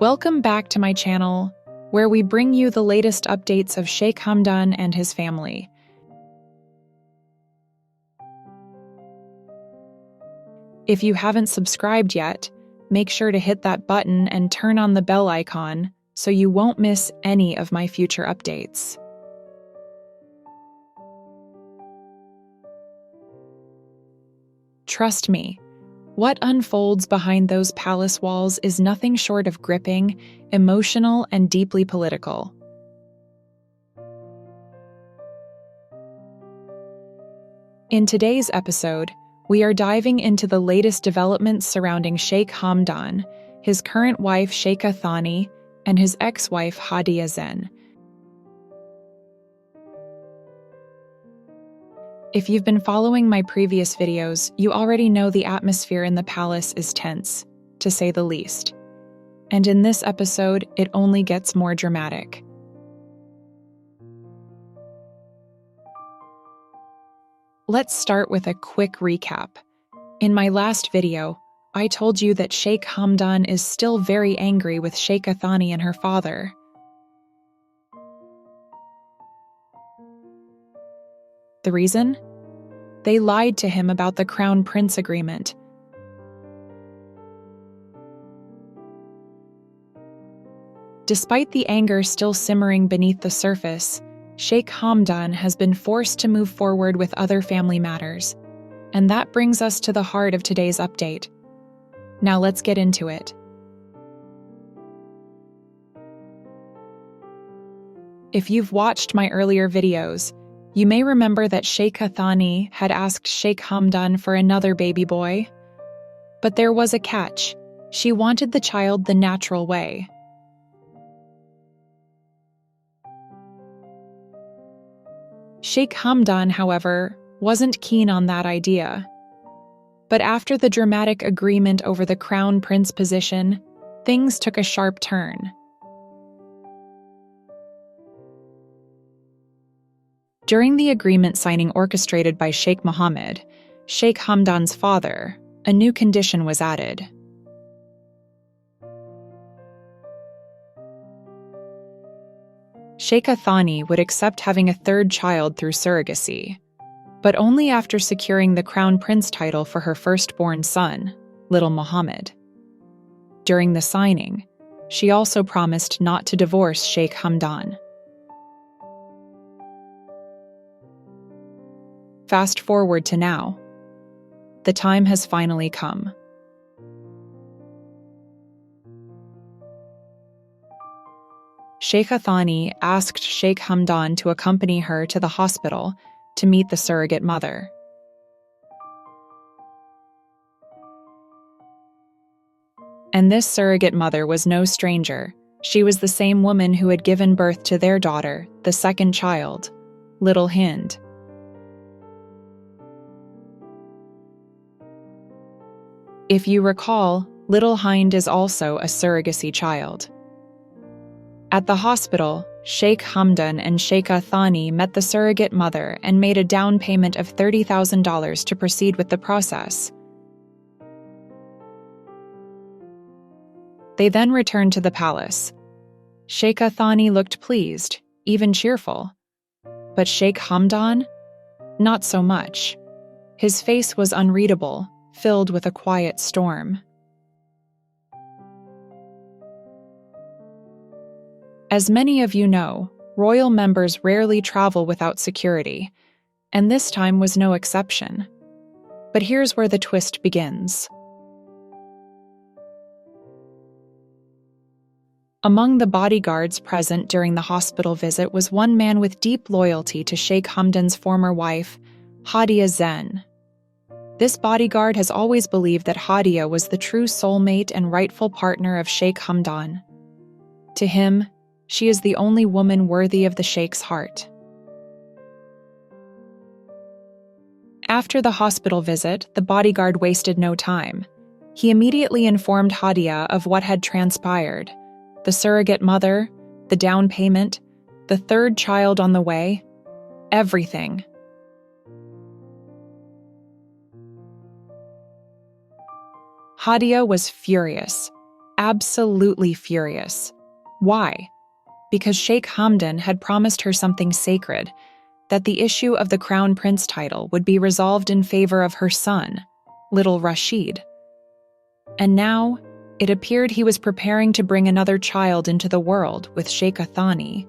Welcome back to my channel, where we bring you the latest updates of Sheikh Hamdan and his family. If you haven't subscribed yet, make sure to hit that button and turn on the bell icon so you won't miss any of my future updates. Trust me, what unfolds behind those palace walls is nothing short of gripping, emotional, and deeply political. In today's episode, we are diving into the latest developments surrounding Sheikh Hamdan, his current wife Sheikha Thani, and his ex-wife Hadia Zen. If you've been following my previous videos, you already know the atmosphere in the palace is tense, to say the least. And in this episode, it only gets more dramatic. Let's start with a quick recap. In my last video, I told you that Sheikh Hamdan is still very angry with Sheikha Thani and her father. The reason? They lied to him about the Crown Prince agreement. Despite the anger still simmering beneath the surface, Sheikh Hamdan has been forced to move forward with other family matters. And that brings us to the heart of today's update. Now let's get into it. If you've watched my earlier videos, you may remember that Sheikha Thani had asked Sheikh Hamdan for another baby boy. But there was a catch. She wanted the child the natural way. Sheikh Hamdan, however, wasn't keen on that idea. But after the dramatic agreement over the Crown Prince position, things took a sharp turn. During the agreement signing orchestrated by Sheikh Mohammed, Sheikh Hamdan's father, a new condition was added. Sheikha Thani would accept having a third child through surrogacy, but only after securing the Crown Prince title for her firstborn son, little Mohammed. During the signing, she also promised not to divorce Sheikh Hamdan. Fast forward to now. The time has finally come. Sheikha Thani asked Sheikh Hamdan to accompany her to the hospital to meet the surrogate mother. And this surrogate mother was no stranger. She was the same woman who had given birth to their daughter, the second child, little Hind. If you recall, little Hind is also a surrogacy child. At the hospital, Sheikh Hamdan and Sheikha Thani met the surrogate mother and made a down payment of $30,000 to proceed with the process. They then returned to the palace. Sheikha Thani looked pleased, even cheerful. But Sheikh Hamdan? Not so much. His face was unreadable, filled with a quiet storm. As many of you know, royal members rarely travel without security, and this time was no exception. But here's where the twist begins. Among the bodyguards present during the hospital visit was one man with deep loyalty to Sheikh Hamdan's former wife, Hadia Zen. This bodyguard has always believed that Hadia was the true soulmate and rightful partner of Sheikh Hamdan. To him, she is the only woman worthy of the Sheikh's heart. After the hospital visit, the bodyguard wasted no time. He immediately informed Hadia of what had transpired: the surrogate mother, the down payment, the third child on the way, everything. Hadia was furious. absolutely furious. Why? Because Sheikh Hamdan had promised her something sacred, that the issue of the crown prince title would be resolved in favor of her son, little Rashid. And now, it appeared he was preparing to bring another child into the world with Sheikh Athani.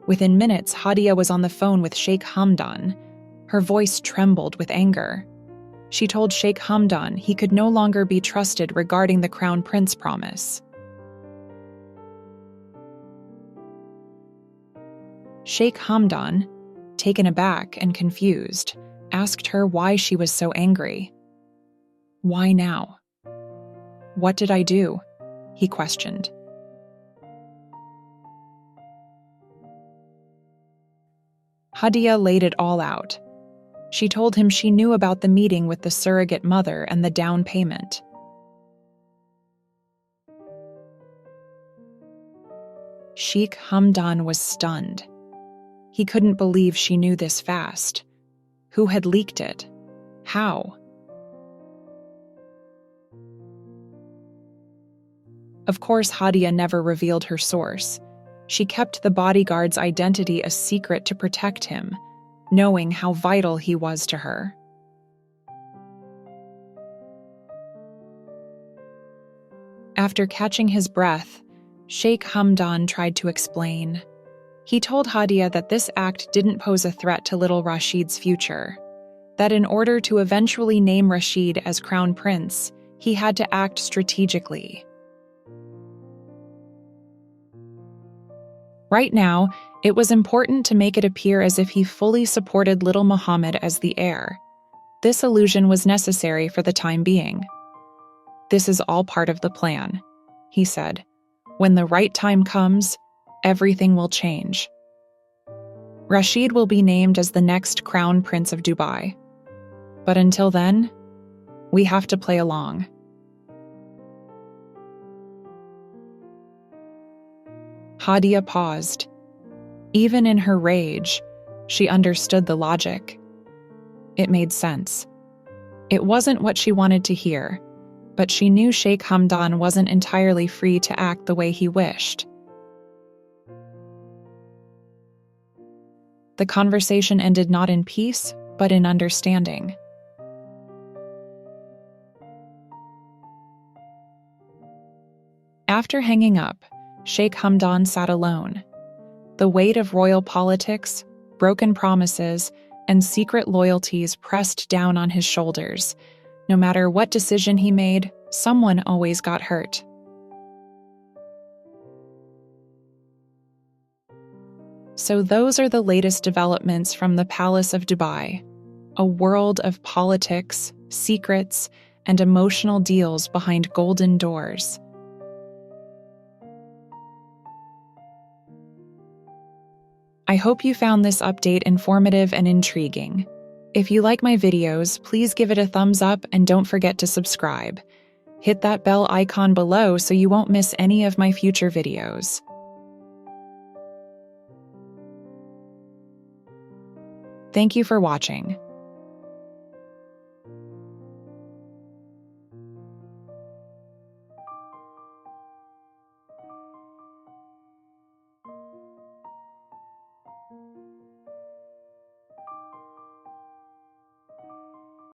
Within minutes, Hadia was on the phone with Sheikh Hamdan. Her voice trembled with anger. She told Sheikh Hamdan he could no longer be trusted regarding the crown prince promise. Sheikh Hamdan, taken aback and confused, asked her why she was so angry. "Why now?" "What did I do?" he questioned. Hadia laid it all out. She told him she knew about the meeting with the surrogate mother and the down payment. Sheikh Hamdan was stunned. He couldn't believe she knew this fast. Who had leaked it? How? Of course, Hadia never revealed her source. She kept the bodyguard's identity a secret to protect him, knowing how vital he was to her. After catching his breath, Sheikh Hamdan tried to explain. He told Hadia that this act didn't pose a threat to little Rashid's future, that in order to eventually name Rashid as crown prince, he had to act strategically. Right now, it was important to make it appear as if he fully supported little Muhammad as the heir. This illusion was necessary for the time being. "This is all part of the plan," he said. "When the right time comes, everything will change. Rashid will be named as the next crown prince of Dubai. But until then, we have to play along." Hadia paused. Even in her rage, she understood the logic. It made sense. It wasn't what she wanted to hear, but she knew Sheikh Hamdan wasn't entirely free to act the way he wished. The conversation ended not in peace, but in understanding. After hanging up, Sheikh Hamdan sat alone. The weight of royal politics, broken promises, and secret loyalties pressed down on his shoulders. No matter what decision he made, someone always got hurt. So those are the latest developments from the Palace of Dubai, a world of politics, secrets, and emotional deals behind golden doors. I hope you found this update informative and intriguing. If you like my videos, please give it a thumbs up and don't forget to subscribe. Hit that bell icon below so you won't miss any of my future videos. Thank you for watching.